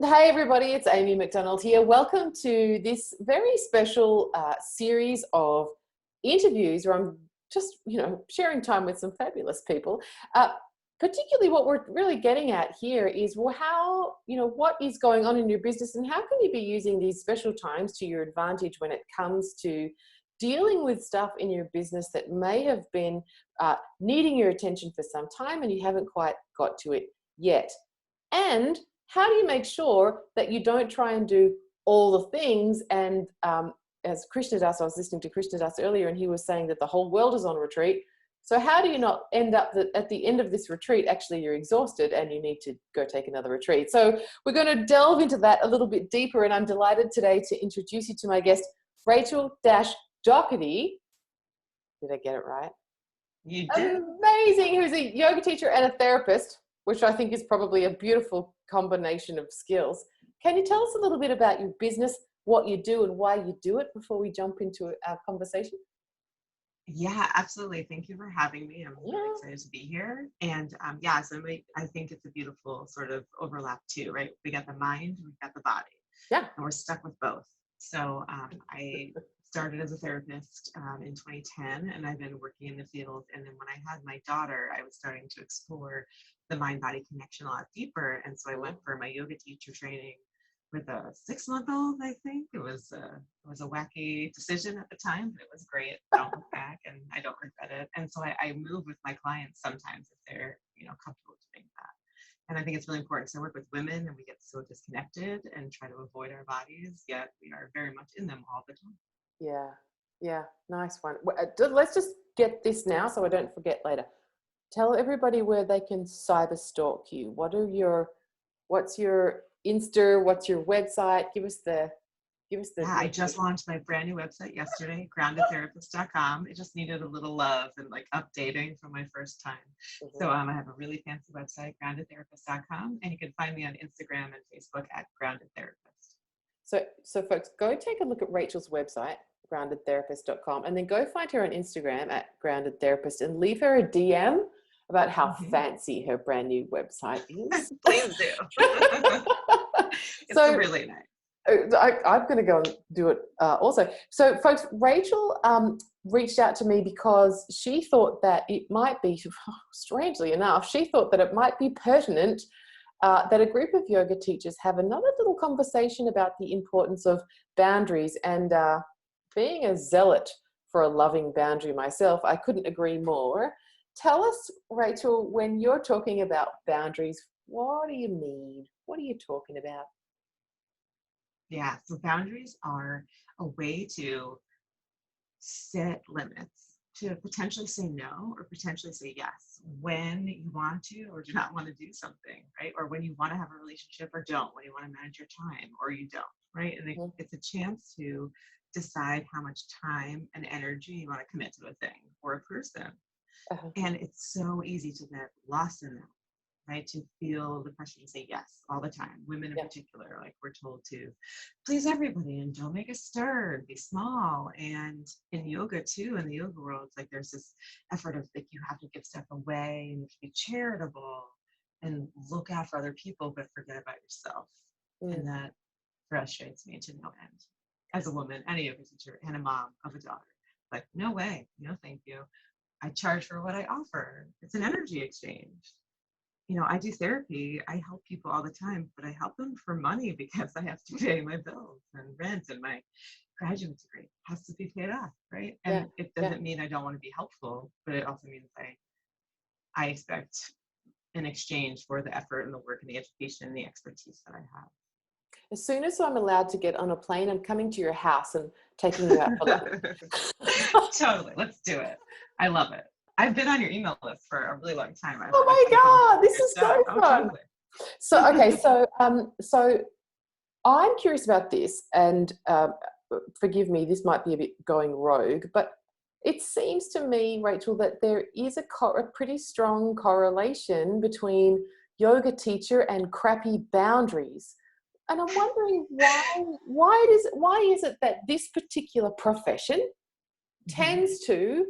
Hey everybody, it's Amy McDonald here. Welcome to this very special series of interviews where I'm just, sharing time with some fabulous people. Particularly what we're really getting at here is how, what is going on in your business and how can you be using these special times to your advantage when it comes to dealing with stuff in your business that may have been needing your attention for some time and you haven't quite got to it yet. And how do you make sure that you don't try and do all the things? And as Krishnadas, I was listening to Krishnadas earlier, and he was saying that the whole world is on retreat. So how do you not end up at the end of this retreat, actually you're exhausted and you need to go take another retreat? So we're going to delve into that a little bit deeper. And I'm delighted today to introduce you to my guest, Rachel Dougherty. Did I get it right? You did. Amazing. Who's a yoga teacher and a therapist, which I think is probably a beautiful combination of skills. Can you tell us a little bit about your business, what you do and why you do it before we jump into our conversation? Yeah, absolutely. Thank you for having me. I'm really excited to be here. And so I think it's a beautiful sort of overlap too, right? We got the mind, we got the body. Yeah. And we're stuck with both. So I started as a therapist in 2010, and I've been working in the field. And then when I had my daughter, I was starting to explore the mind-body connection a lot deeper. And so I went for my yoga teacher training with a 6-month-old, I think. It was a wacky decision at the time, but it was great. I don't look back and I don't regret it. And so I move with my clients sometimes if they're, comfortable doing that. And I think it's really important. So I work with women and we get so disconnected and try to avoid our bodies, yet we are very much in them all the time. Yeah. Nice one. Let's just get this now so I don't forget later. Tell everybody where they can cyber stalk you. What's your Insta? What's your website? Give us the. Yeah, I just launched my brand new website yesterday, groundedtherapist.com. It just needed a little love and updating from my first time. Mm-hmm. So I have a really fancy website, groundedtherapist.com, and you can find me on Instagram and Facebook at groundedtherapist. So folks, go take a look at Rachel's website, groundedtherapist.com, and then go find her on Instagram at groundedtherapist and leave her a DM about how fancy her brand new website is. Please do. It's really nice. I'm going to go and do it also. So folks, Rachel reached out to me because she thought that it might be, strangely enough, she thought that it might be pertinent that a group of yoga teachers have another little conversation about the importance of boundaries. And being a zealot for a loving boundary myself, I couldn't agree more. Tell us, Rachel, when you're talking about boundaries, what do you mean? What are you talking about? Yeah, so boundaries are a way to set limits, to potentially say no or potentially say yes when you want to or do not want to do something, right? Or when you want to have a relationship or don't, when you want to manage your time or you don't, right? And it's a chance to decide how much time and energy you want to commit to a thing or a person. Uh-huh. And it's so easy to get lost in that, right? To feel the pressure to say yes all the time. Women in particular, we're told to please everybody and don't make a stir and be small. And in yoga too, in the yoga world, it's there's this effort of you have to give stuff away and you have to be charitable and look out for other people, but forget about yourself. And that frustrates me to no end. As a woman and a yoga teacher and a mom of a daughter, no way, no thank you. I charge for what I offer. It's an energy exchange. I do therapy. I help people all the time, but I help them for money because I have to pay my bills and rent, and my graduate degree has to be paid off, right? And it doesn't mean I don't want to be helpful, but it also means I expect an exchange for the effort and the work and the education and the expertise that I have. As soon as I'm allowed to get on a plane, I'm coming to your house and taking you out for lunch. Totally. Let's do it. I love it. I've been on your email list for a really long time. Oh my God, this is so fun. Totally. So I'm curious about this, and forgive me, this might be a bit going rogue, but it seems to me, Rachel, that there is a pretty strong correlation between yoga teacher and crappy boundaries. And I'm wondering why is it that this particular profession tends to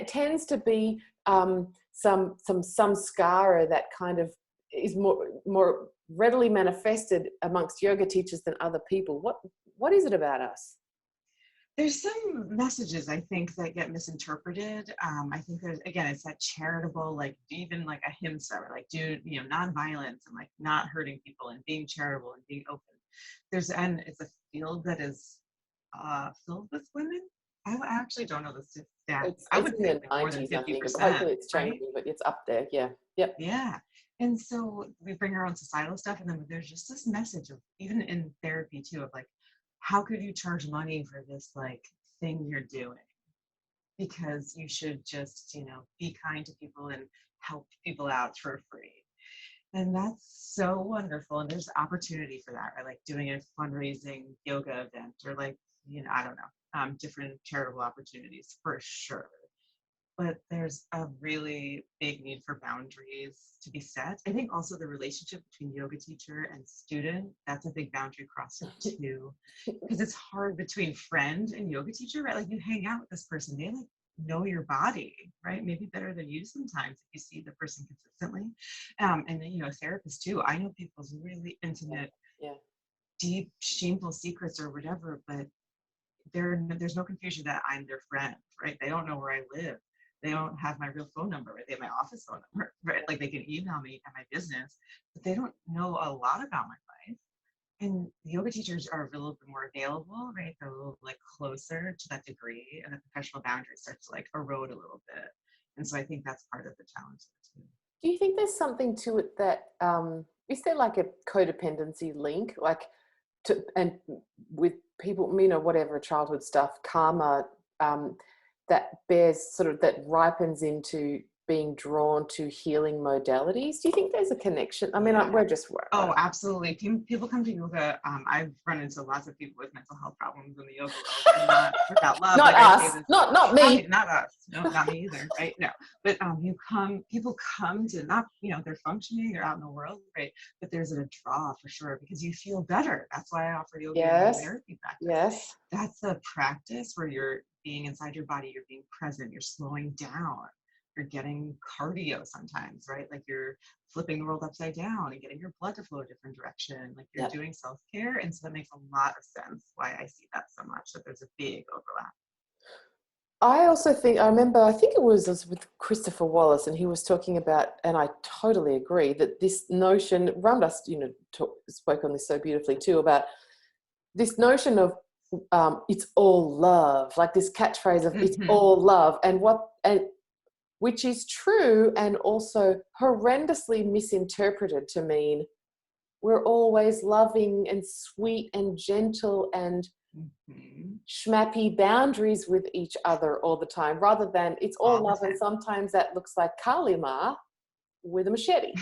tends to be some samskara that kind of is more readily manifested amongst yoga teachers than other people. What is it about us? There's some messages I think that get misinterpreted. I think there's, again, it's that charitable, like even like ahimsa, or like nonviolence and like not hurting people and being charitable and being open. And it's a field that is filled with women. I actually don't know the stats. I It's would in think the like more than 90s, I think, but 50%, hopefully it's right? changing, but it's up there. Yeah. Yep. Yeah. And so we bring our own societal stuff, and then there's just this message of, even in therapy too, of like, how could you charge money for this like thing you're doing? Because you should just, be kind to people and help people out for free. And that's so wonderful. And there's opportunity for that, right? Like doing a fundraising yoga event, or like, I don't know, different charitable opportunities for sure. But there's a really big need for boundaries to be set. I think also the relationship between yoga teacher and student, that's a big boundary crosser too. Because it's hard between friend and yoga teacher, right? Like you hang out with this person, they like know your body, right? Maybe better than you sometimes if you see the person consistently. And then, therapists too. I know people's really intimate, deep, shameful secrets or whatever, but there's no confusion that I'm their friend, right? They don't know where I live. They don't have my real phone number, right? They have my office phone number, right? Like they can email me at my business, but they don't know a lot about my life. And the yoga teachers are a little bit more available, right? They're a little like closer to that degree, and the professional boundaries start to like erode a little bit. And so I think that's part of the challenge too. Do you think there's something to it that, is there like a codependency link, like and with people, whatever childhood stuff, karma, that bears sort of, that ripens into being drawn to healing modalities? Do you think there's a connection? I mean, we're just... Oh, absolutely. People come to yoga. I've run into lots of people with mental health problems in the yoga world, and not without love. Not like us. I say this, not me. not us. No, not me either. Right? No. But people come to, not, they're functioning, they're out in the world, right? But there's a draw for sure, because you feel better. That's why I offer yoga as a therapy practice. Yes. That's a practice where you're being inside your body, you're being present, you're slowing down. You're getting cardio sometimes, right? Like you're flipping the world upside down and getting your blood to flow a different direction. Like you're doing self-care. And so that makes a lot of sense why I see that so much, that there's a big overlap. I also think, I think it was with Christopher Wallace, and he was talking about, and I totally agree, that this notion, Ramdas, spoke on this so beautifully too, about this notion of it's all love, like this catchphrase of it's all love, and which is true, and also horrendously misinterpreted to mean we're always loving and sweet and gentle and schmappy boundaries with each other all the time, rather than it's all love, and sometimes that looks like Kali Ma with a machete.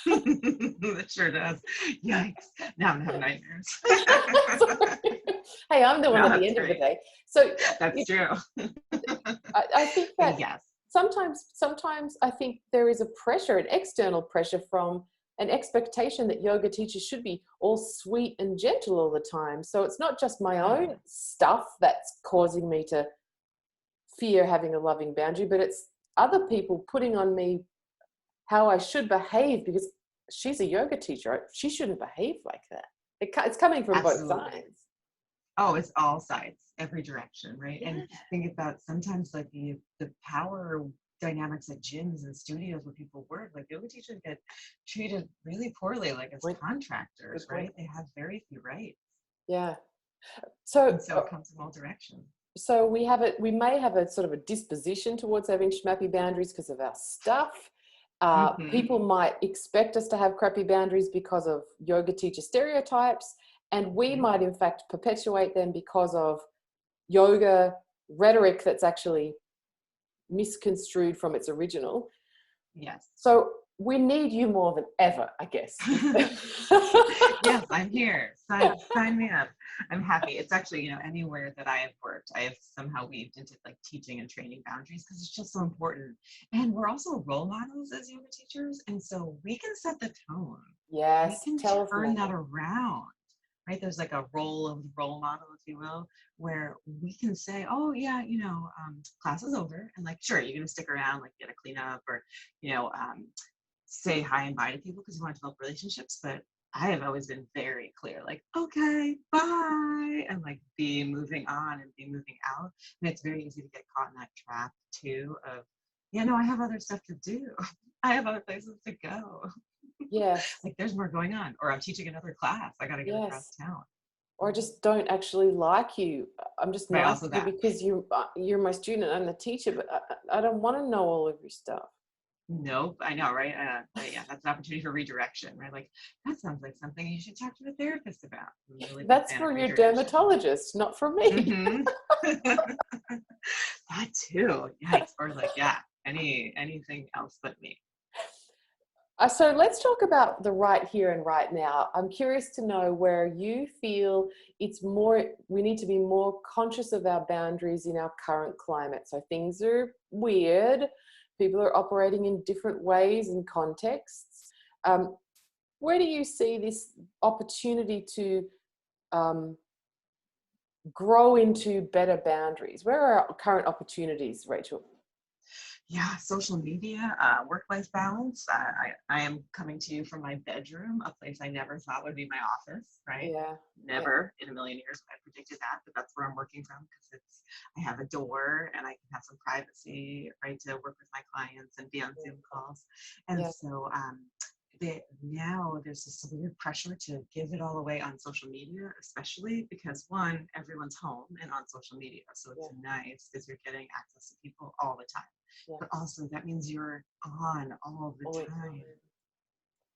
That sure does. Yikes. Now I'm having nightmares. Hey, I'm the one at the end of the day. So that's true. I think that yes. Sometimes I think there is a pressure, an external pressure, from an expectation that yoga teachers should be all sweet and gentle all the time. So it's not just my own stuff that's causing me to fear having a loving boundary, but it's other people putting on me how I should behave, because she's a yoga teacher. She shouldn't behave like that. It's coming from both sides. Oh, it's all sides, every direction, right? Yeah. And think about sometimes like the power dynamics at gyms and studios where people work, like yoga teachers get treated really poorly, like as contractors, right? They have very few rights. Yeah. So it comes from all directions. So we may have a sort of a disposition towards having schmappy boundaries because of our stuff. People might expect us to have crappy boundaries because of yoga teacher stereotypes, and we might in fact perpetuate them because of yoga rhetoric that's actually misconstrued from its original. Yes. So we need you more than ever, I guess. Yes, I'm here. Sign me up. I'm happy. It's actually, anywhere that I have worked, I have somehow weaved into like teaching and training boundaries, because it's just so important. And we're also role models as yoga teachers. And so we can set the tone. Yes. We can turn that around, right? There's like a role of role model, if you will, where we can say, oh yeah, class is over. And like, sure, you're going to stick around, like get a cleanup or, say hi and bye to people because you want to develop relationships, but I have always been very clear, like, okay, bye, and like be moving on and be moving out. And it's very easy to get caught in that trap too of, yeah, no, I have other stuff to do. I have other places to go. Yes. Like there's more going on, or I'm teaching another class. I got to get across Yes. town. Or I just don't actually like you. I'm just Right. nice Also to you that. because you're my student. I'm the teacher, but I don't want to know all of your stuff. Nope, I know, right? But yeah, that's an opportunity for redirection, right? Like that sounds like something you should talk to a therapist about. I'm a really big That's fan of for your redirection. dermatologist, not for me. Mm-hmm. That too. Yikes. Or like, yeah, anything else but me. So let's talk about the right here and right now. I'm curious to know where you feel we need to be more conscious of our boundaries in our current climate. So things are weird. People are operating in different ways and contexts. Where do you see this opportunity to grow into better boundaries? Where are our current opportunities, Rachel? Yeah, social media, work-life balance. I am coming to you from my bedroom, a place I never thought would be my office, right? Yeah. Never in a million years would I predicted that, but that's where I'm working from because I have a door and I can have some privacy, right, to work with my clients and be on Zoom calls. And Yeah. so now there's this weird pressure to give it all away on social media, especially because one, everyone's home and on social media. So it's nice because you're getting access to people all the time. Yeah. But also that means you're on all the Always. time.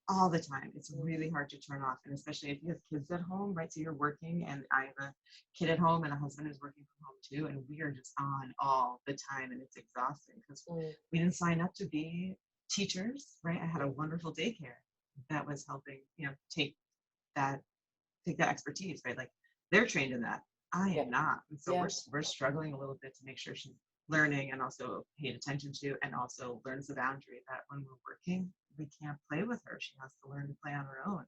All the time. It's really hard to turn off. And especially if you have kids at home, right? So you're working and I have a kid at home and a husband is working from home too. And we are just on all the time and it's exhausting because we didn't sign up to be teachers, right? I had a wonderful daycare that was helping, take that expertise, right? Like they're trained in that. I am not. And so we're struggling a little bit to make sure she's learning and also paid attention to and also learns the boundary that when we're working, we can't play with her. She has to learn to play on her own.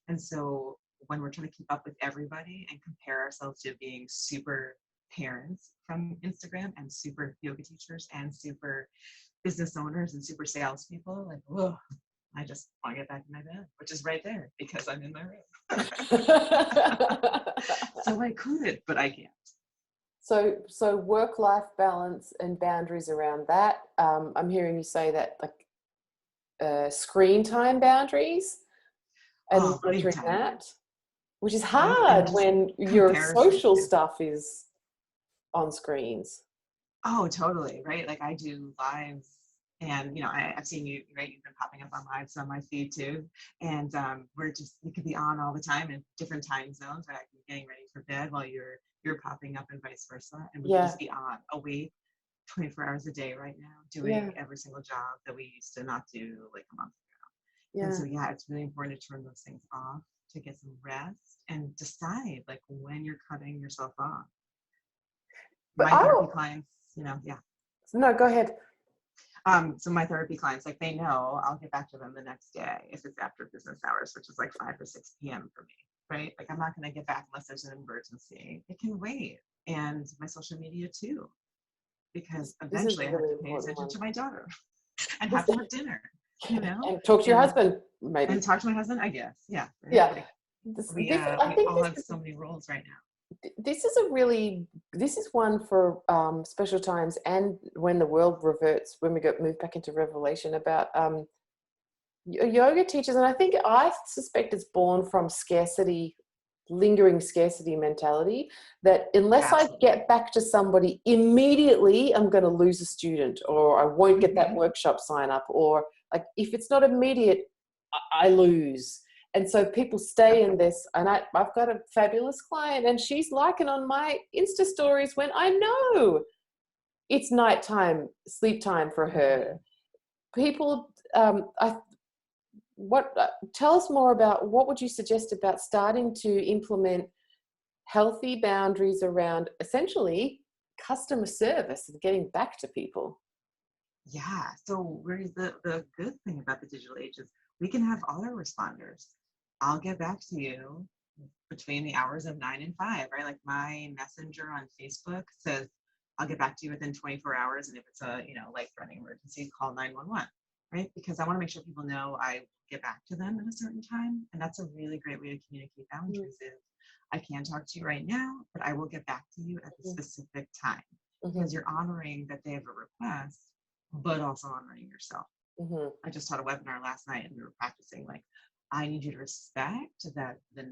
And so when we're trying to keep up with everybody and compare ourselves to being super parents from Instagram and super yoga teachers and super business owners and super salespeople, like, whoa, I just want to get back in my bed, which is right there because I'm in my room. So I could, but I can't. So work-life balance and boundaries around that. I'm hearing you say that like screen time boundaries and monitoring that, which is hard when your social stuff is on screens. Oh, totally. Right. Like I do lives and, I've seen you, right. You've been popping up on lives on my feed too. And we could be on all the time in different time zones. Right? I could be getting ready for bed while you're popping up and vice versa. And we could just be on awake 24 hours a day right now, doing every single job that we used to not do like a month ago. And so, it's really important to turn those things off, to get some rest and decide like when you're cutting yourself off. But My therapy clients, No, go ahead. So my therapy clients, like they know I'll get back to them the next day if it's after business hours, which is like 5 or 6 p.m. for me, right? Like I'm not going to get back unless there's an emergency. It can wait. And my social media too, because eventually I have to pay attention to my daughter and have to have dinner, And talk to your husband, maybe. And talk to my husband, I guess. Yeah. Right? Yeah. Like, we all have so many roles right now. This is one for special times and when the world reverts, when we move back into Revelation about yoga teachers. And I suspect it's born from lingering scarcity mentality, that unless I get back to somebody immediately, I'm going to lose a student, or I won't get that workshop sign up, or like if it's not immediate, I lose. And so people stay in this, and I've got a fabulous client and she's liking on my Insta stories when I know it's nighttime, sleep time for her. People, tell us more about what would you suggest about starting to implement healthy boundaries around essentially customer service and getting back to people? Yeah. So where's the good thing about the digital age is we can have autoresponders. I'll get back to you between the hours of 9 and 5, right? Like my messenger on Facebook says, I'll get back to you within 24 hours. And if it's a, life-threatening emergency, call 911, right? Because I want to make sure people know I will get back to them at a certain time. And that's a really great way to communicate boundaries is I can't talk to you right now, but I will get back to you at a specific time because you're honoring that they have a request, but also honoring yourself. I just taught a webinar last night and we were practicing like, I need you to respect that the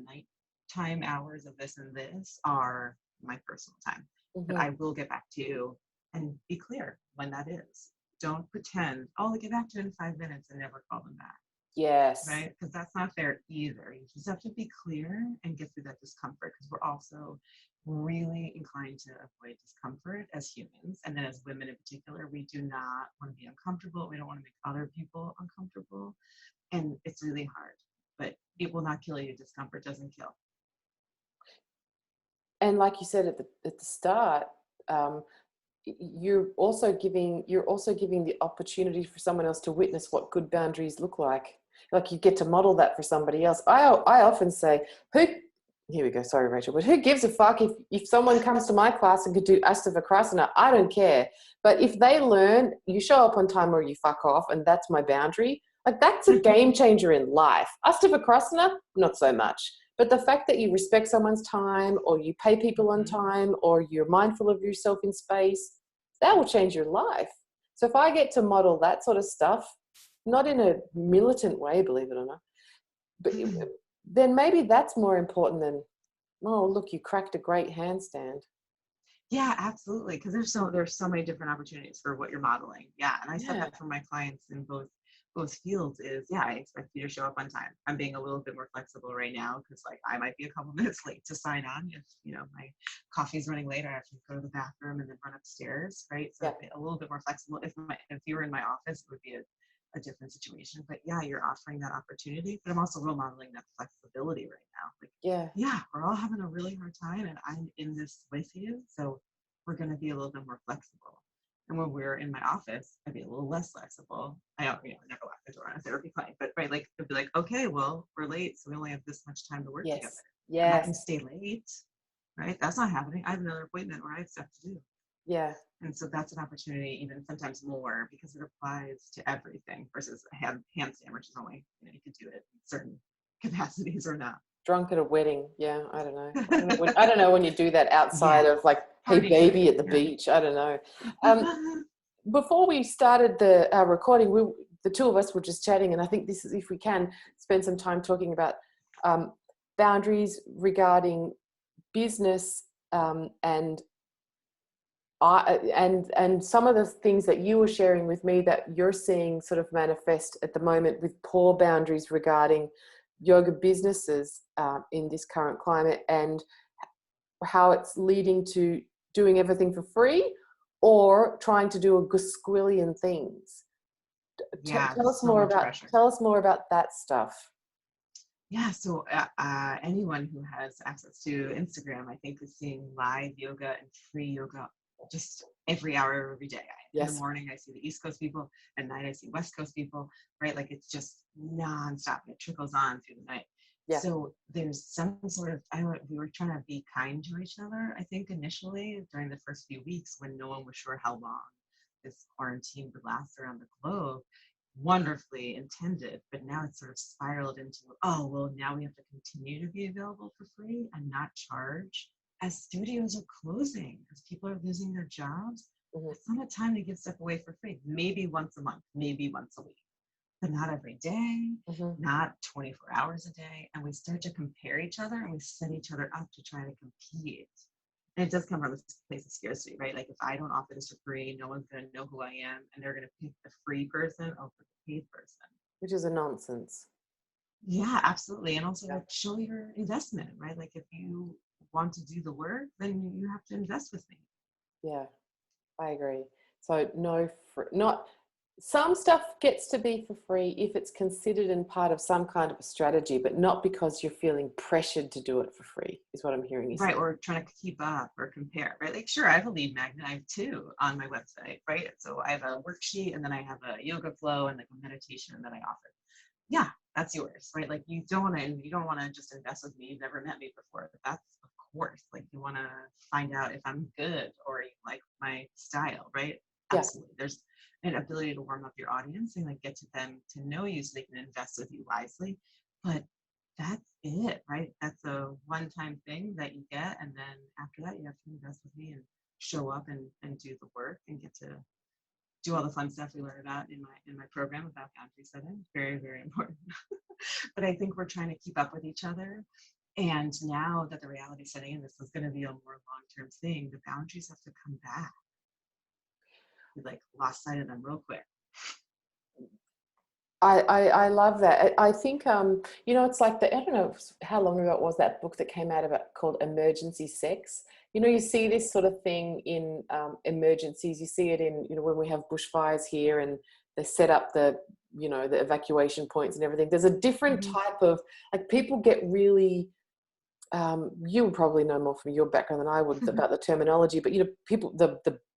nighttime hours of this and this are my personal time, but I will get back to you and be clear when that is. Don't pretend, oh, I'll get back to you in 5 minutes and never call them back. Yes. Right? Because that's not fair either. You just have to be clear and get through that discomfort because we're also really inclined to avoid discomfort as humans. And then as women in particular, we do not want to be uncomfortable. We don't want to make other people uncomfortable. And it's really hard, but it will not kill you. Discomfort doesn't kill. And like you said at the start, you're also giving the opportunity for someone else to witness what good boundaries look like. Like you get to model that for somebody else. I often say, here we go, sorry Rachel, but who gives a fuck if someone comes to my class and could do Astavakrasana? I don't care. But if they learn, you show up on time or you fuck off, and that's my boundary, like that's a game changer in life. Astavakrasana, not so much. But the fact that you respect someone's time or you pay people on time or you're mindful of yourself in space, that will change your life. So if I get to model that sort of stuff, not in a militant way, believe it or not, but then maybe that's more important than, oh, look, you cracked a great handstand. Yeah, absolutely. Because there's so many different opportunities for what you're modeling. Yeah. And I said that for my clients in both fields is, yeah, I expect you to show up on time. I'm being a little bit more flexible right now because like I might be a couple minutes late to sign on if my coffee's running late. I have to go to the bathroom and then run upstairs, right? So a little bit more flexible. If you were in my office, it would be a different situation. But yeah, you're offering that opportunity. But I'm also role modeling that flexibility right now. Like we're all having a really hard time and I'm in this with you. So we're gonna be a little bit more flexible. And when we're in my office, I'd be a little less flexible. I don't, never lock the door on a therapy client, but right, like it'd be like, okay, well, we're late, so we only have this much time to work together. And I can stay late, right? That's not happening. I have another appointment where I have stuff to do. Yeah. And so that's an opportunity, even sometimes more, because it applies to everything versus a handstand, which is only, you could do it in certain capacities or not. Drunk at a wedding. Yeah, I don't know. I don't know when you do that outside of like, hey baby at the beach. I don't know. Before we started the recording, the two of us were just chatting, and I think this is, if we can spend some time talking about boundaries regarding business and some of the things that you were sharing with me that you're seeing sort of manifest at the moment with poor boundaries regarding yoga businesses in this current climate, and how it's leading to doing everything for free or trying to do a gazillion things. Tell us more about that stuff. Yeah, so anyone who has access to Instagram, I think, is seeing live yoga and free yoga just every hour, every day. In the morning, I see the East Coast people. At night, I see West Coast people, right? Like it's just nonstop. It trickles on through the night. Yeah. So there's some sort of, we were trying to be kind to each other, I think, initially during the first few weeks when no one was sure how long this quarantine would last around the globe. Wonderfully intended, but now it's sort of spiraled into, oh, well, now we have to continue to be available for free and not charge as studios are closing, as people are losing their jobs. It's not a time to give stuff away for free. Maybe once a month, maybe once a week, but not every day, not 24 hours a day. And we start to compare each other and we set each other up to try to compete. And it does come from this place of scarcity, right? Like if I don't offer this for free, no one's going to know who I am, and they're going to pick the free person over the paid person. Which is a nonsense. Yeah, absolutely. And also like show your investment, right? Like if you want to do the work, then you have to invest with me. Yeah, I agree. So some stuff gets to be for free if it's considered and part of some kind of a strategy, but not because you're feeling pressured to do it for free, is what I'm hearing you say. Right, or trying to keep up or compare, right? Like, sure, I have a lead magnet. I have two on my website, right? So I have a worksheet and then I have a yoga flow and like a meditation that I offer. Yeah, that's yours, right? Like you don't want to just invest with me. You've never met me before, but that's of course, like you want to find out if I'm good or you like my style, right? Yeah. Absolutely. There's an ability to warm up your audience and like get to them to know you so they can invest with you wisely. But that's it, right? That's a one-time thing that you get. And then after that, you have to invest with me and show up and do the work and get to do all the fun stuff we learn about in my program about boundary setting. Very, very important. But I think we're trying to keep up with each other. And now that the reality setting in, this is going to be a more long-term thing, the boundaries have to come back. We like lost sight of them real quick. I love that. I think, you know, it's like I don't know how long ago it was, that book that came out about called Emergency Sex. You know, you see this sort of thing in emergencies. You see it in, you know, when we have bushfires here and they set up the, you know, the evacuation points and everything. There's a different type of, like, people get really, you would probably know more from your background than I would about the terminology, but, you know, people,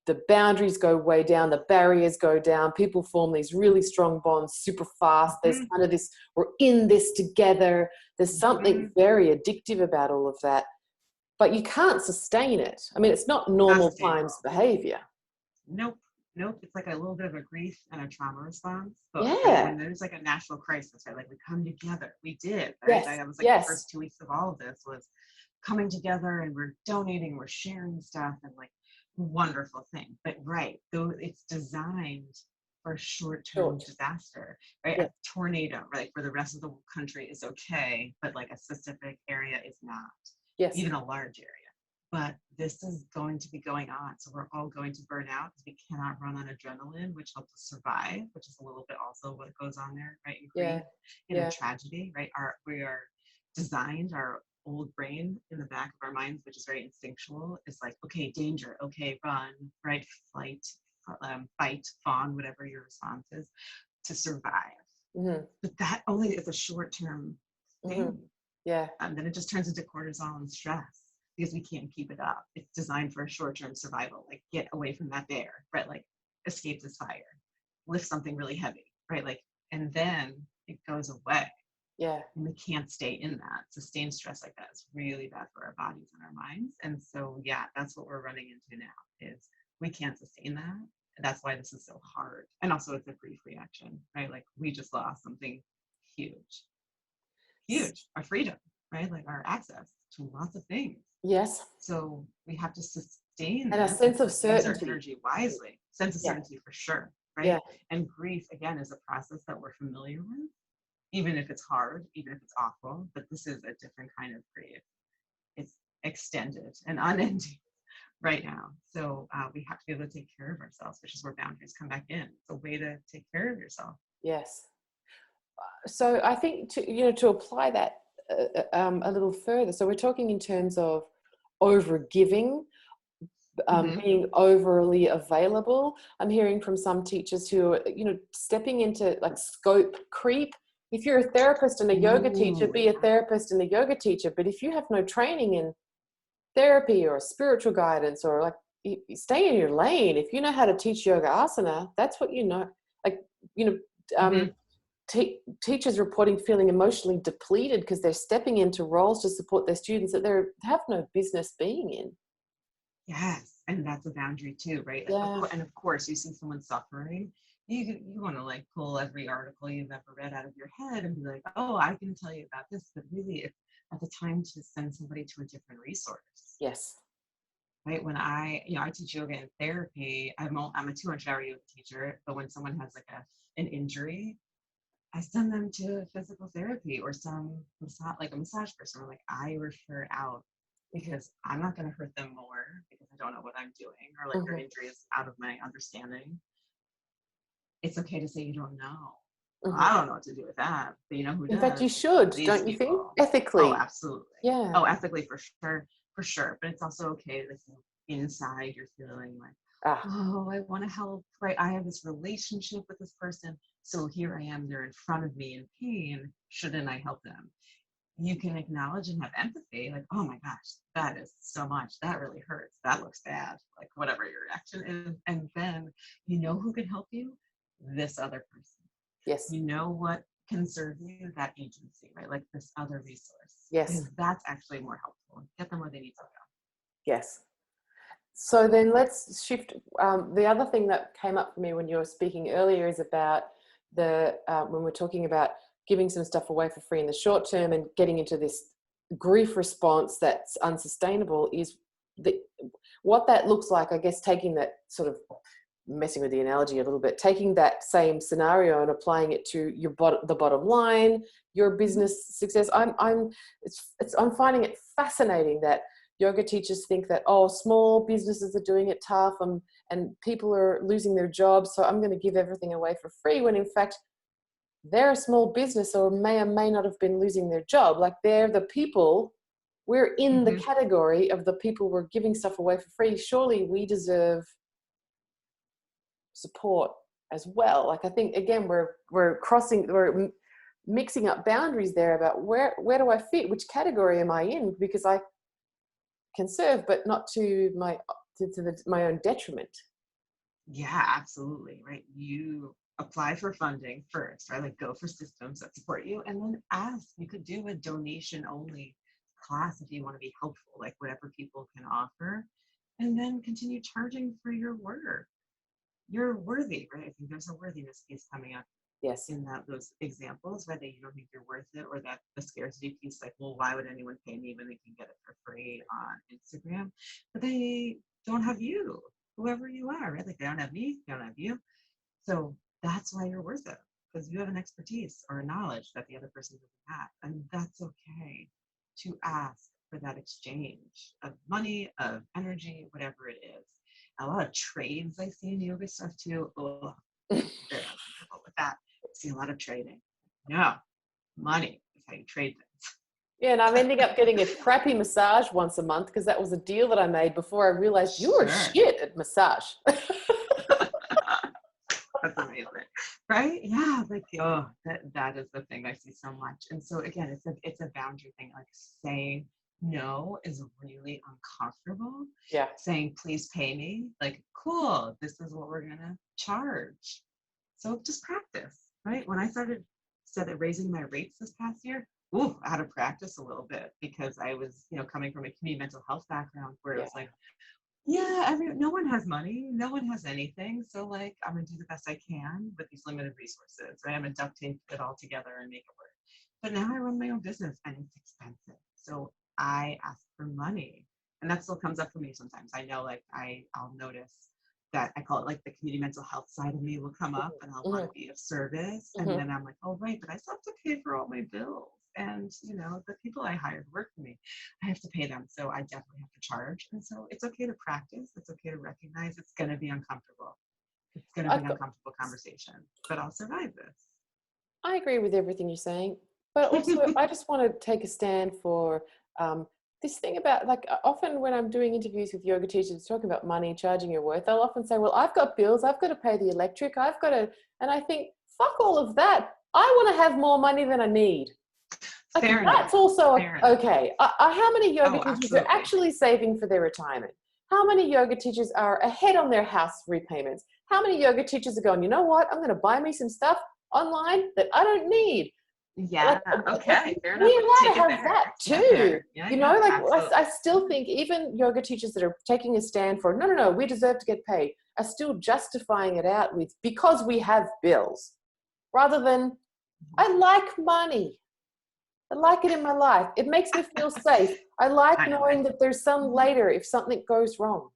the boundaries go way down, the barriers go down, people form these really strong bonds super fast. There's kind of this, we're in this together. There's something very addictive about all of that, but you can't sustain it. I mean, it's not normal times behavior. Nope. It's like a little bit of a grief and a trauma response. But Yeah. when there's like a national crisis, right? Like we come together. We did, right? Yes. That was like the first 2 weeks of all of this was coming together and we're donating, we're sharing stuff and like wonderful thing. But right, though it's designed for short-term disaster, right? Yeah. A tornado, right? For the rest of the country is okay, but like a specific area is not. Yes. Even a large area. But this is going to be going on. So we're all going to burn out because we cannot run on adrenaline, which helps us survive, which is a little bit also what goes on there, right? In grief, in a tragedy, right? We are designed, our old brain in the back of our minds, which is very instinctual, is like, okay, danger, okay, run, right? Flight, fight, fawn, whatever your response is, to survive. But that only is a short-term thing. Yeah. And then it just turns into cortisol and stress because we can't keep it up. It's designed for a short-term survival, like get away from that bear, right? Like escape this fire, lift something really heavy, right? Like, and then it goes away. Yeah. And we can't stay in that. Sustained stress like that is really bad for our bodies and our minds. And so, yeah, that's what we're running into now is we can't sustain that. And that's why this is so hard. And also it's a grief reaction, right? Like we just lost something huge. Our freedom, right? Like our access to lots of things. Yes. So we have to sustain and a sense of certainty. Our energy wisely. Sense of certainty for sure, right? Yeah. And grief again is a process that we're familiar with, even if it's hard, even if it's awful. But this is a different kind of grief. It's extended and unending right now. So we have to be able to take care of ourselves, which is where boundaries come back in. It's a way to take care of yourself. Yes. So I think to apply that a little further. So we're talking in terms of overgiving, being overly available. I'm hearing from some teachers who are, stepping into like scope creep. If you're a therapist and a yoga teacher, be a therapist and a yoga teacher. But if you have no training in therapy or spiritual guidance, or like, you stay in your lane. If you know how to teach yoga asana, that's what you know. Like, teachers reporting feeling emotionally depleted because they're stepping into roles to support their students that they have no business being in. Yes, and that's a boundary too, right? Like, and of course, you see someone suffering, you want to like pull every article you've ever read out of your head and be like, oh, I can tell you about this, but really, it's at the time to send somebody to a different resource. Yes. Right. When I teach yoga and therapy, I'm a 200-hour yoga teacher, but when someone has like an injury, I send them to physical therapy or like a massage person. Or like I refer out because I'm not going to hurt them more because I don't know what I'm doing, or like their injury is out of my understanding. It's okay to say you don't know. I don't know what to do with that, but you know who does? In fact, you should, don't you think? Ethically. Oh, absolutely. Yeah. Oh, ethically for sure. But it's also okay that inside you're feeling like, oh, I want to help, right? I have this relationship with this person. So here I am, they're in front of me in pain. Shouldn't I help them? You can acknowledge and have empathy, like, oh my gosh, that is so much. That really hurts. That looks bad. Like whatever your reaction is. And then you know who can help you? This other person. Yes. You know what can serve you? That agency, right? Like this other resource. Yes. Because that's actually more helpful. Get them where they need to go. Yes. So then let's shift. The other thing that came up for me when you were speaking earlier is about when we're talking about giving some stuff away for free in the short term and getting into this grief response that's unsustainable, is what that looks like, I guess, taking that sort of, messing with the analogy a little bit, taking that same scenario and applying it to the bottom line, your business success. I'm finding it fascinating that yoga teachers think that, oh, small businesses are doing it tough, and people are losing their jobs, so I'm going to give everything away for free, when in fact they're a small business or may not have been losing their job. Like, they're the people, we're in the category of the people we're giving stuff away for free. Surely we deserve support as well. Like, I think again we're mixing up boundaries there about where do I fit, which category am I in, because I can serve but not to my own detriment. Yeah, absolutely. Right. You apply for funding first, right? Like, go for systems that support you, and then ask. You could do a donation only class if you want to be helpful, like whatever people can offer, and then continue charging for your work. You're worthy, right? I think there's a worthiness piece coming up. Yes. In those examples, whether you don't think you're worth it, or that the scarcity piece, like, well, why would anyone pay me when they can get it for free on Instagram? But they don't have you, whoever you are, right? Like, they don't have me, they don't have you. So that's why you're worth it, because you have an expertise or a knowledge that the other person doesn't have. And that's okay to ask for that exchange of money, of energy, whatever it is. A lot of trades I see in yoga stuff too. Oh, very uncomfortable with that. I see a lot of trading. No, money is how you trade things. Yeah, and I'm ending up getting a crappy massage once a month because that was a deal that I made before I realized you were shit at massage. That's amazing, right? Yeah, like, oh, that is the thing I see so much. And so again, it's a boundary thing. Like, saying no is really uncomfortable. Yeah. Saying please pay me, like, cool, this is what we're gonna charge. So just practice, right? When I started raising my rates this past year, I had to practice a little bit, because I was, coming from a community mental health background where it was like, yeah, no one has money, no one has anything. So, like, I'm gonna do the best I can with these limited resources, right? I'm gonna duct tape it all together and make it work. But now I run my own business and it's expensive. So I ask for money. And that still comes up for me sometimes. I know, like, I'll notice that I call it like the community mental health side of me will come up, and I'll want to be of service. And then I'm like, oh, right, but I still have to pay for all my bills. And, the people I hired work for me, I have to pay them. So I definitely have to charge. And so it's okay to practice. It's okay to recognize it's going to be uncomfortable. It's going to be an uncomfortable conversation, but I'll survive this. I agree with everything you're saying. But also, I just want to take a stand for this thing about, like, often when I'm doing interviews with yoga teachers talking about money, charging your worth, they'll often say, well, I've got bills, I've got to pay the electric, and I think, fuck all of that. I want to have more money than I need. Like, that's also okay. How many yoga teachers are actually saving for their retirement? How many yoga teachers are ahead on their house repayments? How many yoga teachers are going, you know what, I'm going to buy me some stuff online that I don't need? Yeah, okay. Fair enough. We allowed to have that too. I still think even yoga teachers that are taking a stand for, no, we deserve to get paid, are still justifying it out with, because we have bills, rather than, I like money. I like it in my life. It makes me feel safe. I like knowing that there's some later if something goes wrong.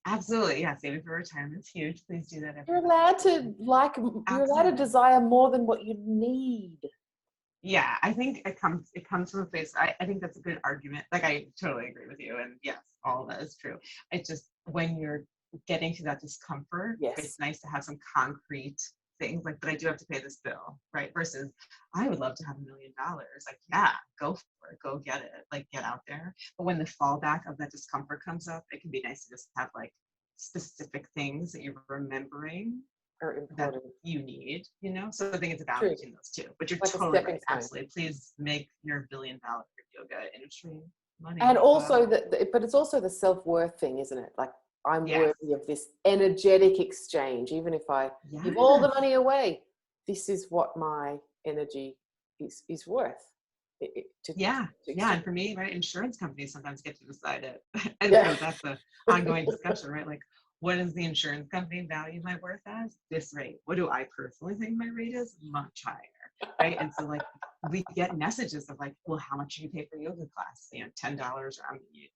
Absolutely. Yeah. Saving for retirement's huge. Please do that. You're allowed to desire more than what you need. Yeah. I think it comes from a place. I think that's a good argument. Like, I totally agree with you. And yes, all of that is true. It's just, when you're getting to that discomfort, it's nice to have some concrete things, like, but I do have to pay this bill, right? Versus, I would love to have $1 million. Like, yeah, go for it, go get it, like, get out there. But when the fallback of that discomfort comes up, it can be nice to just have, like, specific things that you're remembering or important that you need, So I think it's a balance between those two. But you're like totally right. Absolutely. Please make your $1 billion yoga industry money. And also but it's also the self-worth thing, isn't it? Like, I'm worthy of this energetic exchange, even if I give all the money away. This is what my energy is worth. Yeah. to And for me, right, insurance companies sometimes get to decide it. And yeah. so that's an ongoing discussion, right? Like, what does the insurance company value my worth as? This rate. What do I personally think my rate is? Much higher, right? And so like we get messages of like, well, how much do you pay for yoga class? $10,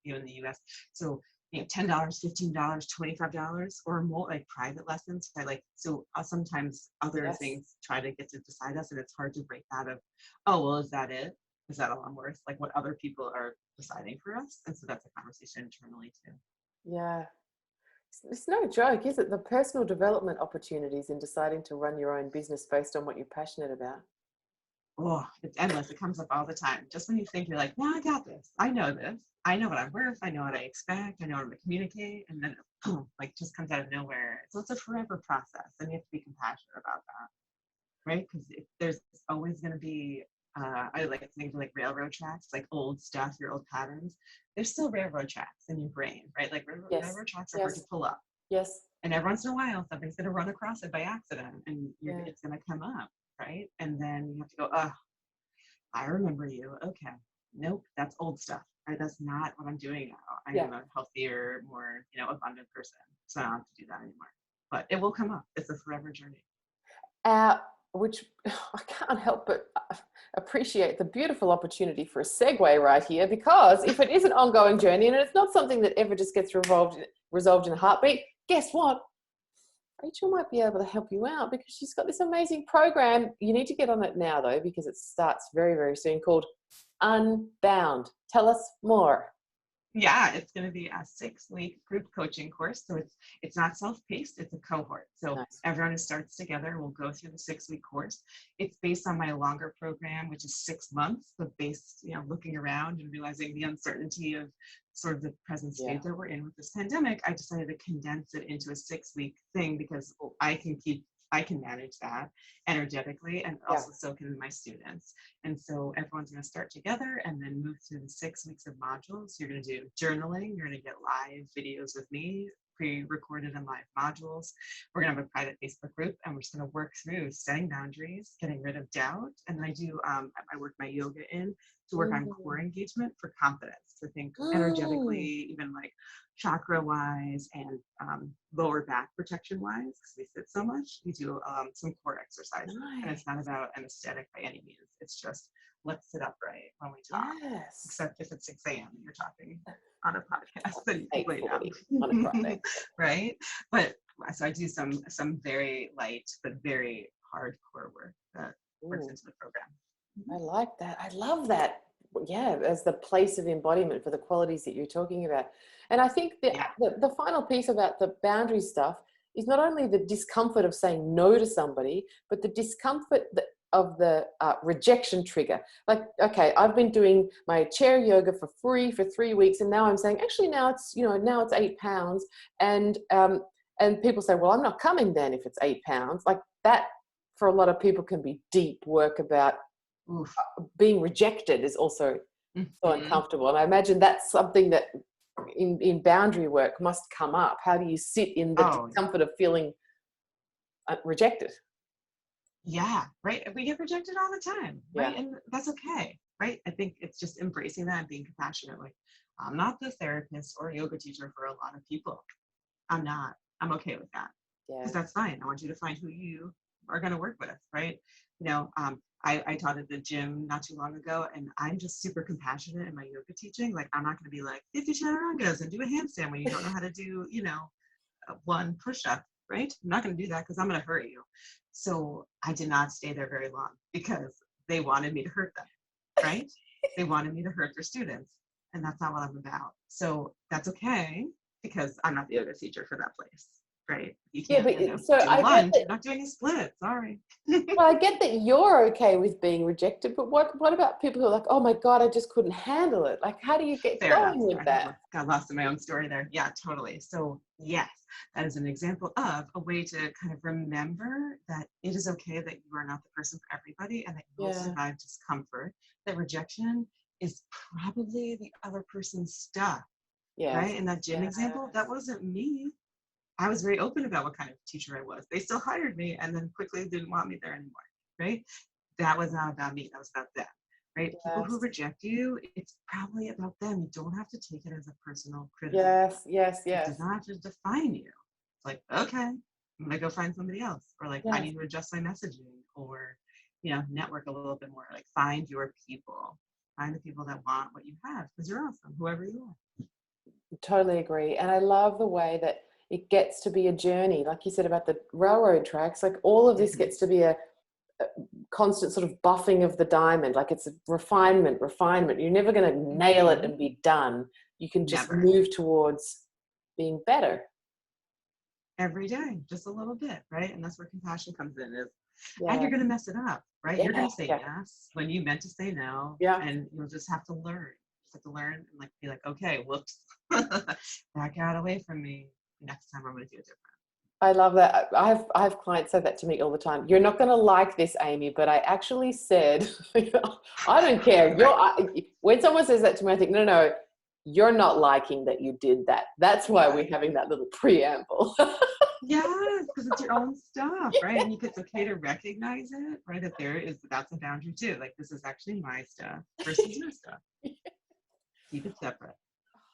in the US. So $10, $15, $25 or more, like private lessons. I like, so sometimes other Yes. things try to get to decide us, and it's hard to break that of, oh, well, is that it? Is that all I'm worth? Like what other people are deciding for us. And so that's a conversation internally too. Yeah. It's no joke, is it? The personal development opportunities in deciding to run your own business based on what you're passionate about. Oh, it's endless. It comes up all the time. Just when you think you're like, no, I got this. I know this. I know what I'm worth. I know what I expect. I know how to communicate. And then like just comes out of nowhere. So it's a forever process, and you have to be compassionate about that, right? Because there's always going to be, I like to think of like railroad tracks, like old stuff, your old patterns. There's still railroad tracks in your brain, right? Like Yes. railroad tracks are hard to pull up. Yes. And every once in a while, something's going to run across it by accident, and Yeah. it's going to come up, right? And then you have to go, oh, I remember you. Okay. Nope, that's old stuff, right? That's not what I'm doing now. I am a healthier, more, abundant person. So I don't have to do that anymore. But it will come up. It's a forever journey. Which I can't help but appreciate the beautiful opportunity for a segue right here, because if it is an ongoing journey and it's not something that ever just gets resolved in a heartbeat, guess what? Rachel might be able to help you out, because she's got this amazing program. You need to get on it now though, because it starts very, very soon, called Unbound. Tell us more. Yeah, it's going to be a 6-week group coaching course. So it's not self-paced, it's a cohort. So Nice. everyone starts together. We'll go through the 6-week course. It's based on my longer program, which is 6 months, but based, looking around and realizing the uncertainty of sort of the present state that we're in with this pandemic, I decided to condense it into a 6-week thing, because I can manage that energetically, and also so can my students. And so everyone's going to start together and then move through the 6 weeks of modules. You're going to do journaling. You're going to get live videos with me, pre-recorded and live modules. We're going to have a private Facebook group, and we're just going to work through setting boundaries, getting rid of doubt. And then I work my yoga in to work on core engagement for confidence, to think energetically, even like chakra wise and lower back protection wise, because we sit so much. We do some core exercises. Nice. And it's not about anesthetic by any means. It's just, let's sit upright when we talk. Yes. Except if it's 6 a.m. and you're talking on a podcast, then you lay down on a Friday. Right? But so I do some very light but very hardcore work that works into the program. I like that. I love that. Yeah, as the place of embodiment for the qualities that you're talking about. And I think the final piece about the boundary stuff is not only the discomfort of saying no to somebody, but the discomfort of the rejection trigger. Like, okay, I've been doing my chair yoga for free for 3 weeks, and now I'm saying, actually, now it's £8, and people say, well, I'm not coming then if it's £8. Like that, for a lot of people, can be deep work about being rejected is also so uncomfortable. And I imagine that's something that in boundary work must come up. How do you sit in the discomfort of feeling rejected? Yeah, right. We get rejected all the time, right? And that's okay, right? I think it's just embracing that and being compassionate. Like, I'm not the therapist or yoga teacher for a lot of people. I'm not. I'm okay with that. Because that's fine. I want you to find who you are going to work with, right? I taught at the gym not too long ago, and I'm just super compassionate in my yoga teaching. Like, I'm not going to be like 50 chaturangas and do a handstand when you don't know how to do, one push-up, right? I'm not going to do that because I'm going to hurt you. So I did not stay there very long because they wanted me to hurt them, right? They wanted me to hurt their students, and that's not what I'm about. So that's okay, because I'm not the yoga teacher for that place. Right. You can't so do lunge. You're not doing a split. Sorry. Well, I get that you're okay with being rejected, but what about people who are like, oh my God, I just couldn't handle it? Like, how do you get going with that? Got lost in my own story there. Yeah, totally. So yes, that is an example of a way to kind of remember that it is okay that you are not the person for everybody, and that you will survive discomfort. That rejection is probably the other person's stuff. Yeah. Right. In that gym example, that wasn't me. I was very open about what kind of teacher I was. They still hired me and then quickly didn't want me there anymore, right? That was not about me. That was about them. right? People who Yes. reject you, it's probably about them. You don't have to take it as a personal criticism. Yes, yes, It yes. does not have to define you. It's like, okay, I'm gonna go find somebody else, or like I Yes. need to adjust my messaging, or network a little bit more. Like find your people, find the people that want what you have, because you're awesome, whoever you are. Totally agree. And I love the way that it gets to be a journey, like you said about the railroad tracks, like all of this gets to be a constant sort of buffing of the diamond. Like it's a refinement. You're never going to nail it and be done. You can just Never. move towards being better. Every day, just a little bit, right? And that's where compassion comes in. And Yeah. you're going to mess it up, right? You're going to say Yeah. yes when you meant to say no. Yeah. And you'll just have to learn. And like be like, okay, whoops, back out away from me. Next time I'm going to do it different. I love that. I have clients say that to me all the time. You're not going to like this, Amy, but I actually said, I don't care. When someone says that to me, I think, no, you're not liking that you did that. That's why we're having that little preamble. Yes, because it's your own stuff, right? And it's okay to recognize it, right? That's a boundary too. Like this is actually my stuff versus your stuff. Keep it separate.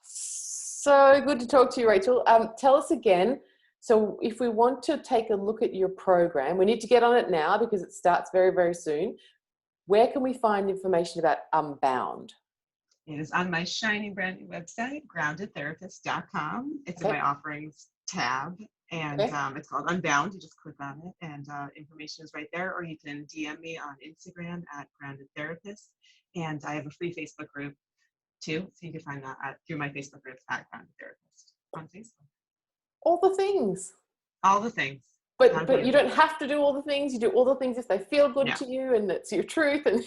So good to talk to you, Rachel. Tell us again. So if we want to take a look at your program, we need to get on it now because it starts very, very soon. Where can we find information about Unbound? It is on my shiny brand new website, groundedtherapist.com. It's in my offerings tab, and it's called Unbound. You just click on it, and information is right there. Or you can DM me on Instagram at Grounded Therapist, and I have a free Facebook group too, so you can find that through my Facebook group at Grounded Therapist on Facebook. All the things. All the things. But you don't have to do all the things. You do all the things if they feel good to you and it's your truth. And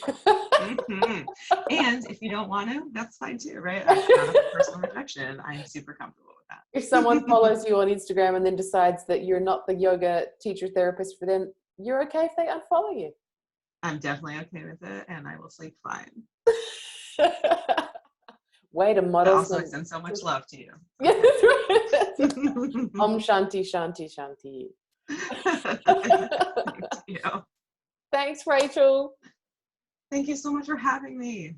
and if you don't want to, that's fine too, right? It's not a personal rejection. I'm super comfortable with that. If someone follows you on Instagram and then decides that you're not the yoga teacher therapist for them, you're okay if they unfollow you. I'm definitely okay with it, and I will sleep fine. Way to model. But also, I send so much love to you. Om Shanti Shanti Shanti. Thank you. Thanks, Rachel. Thank you so much for having me.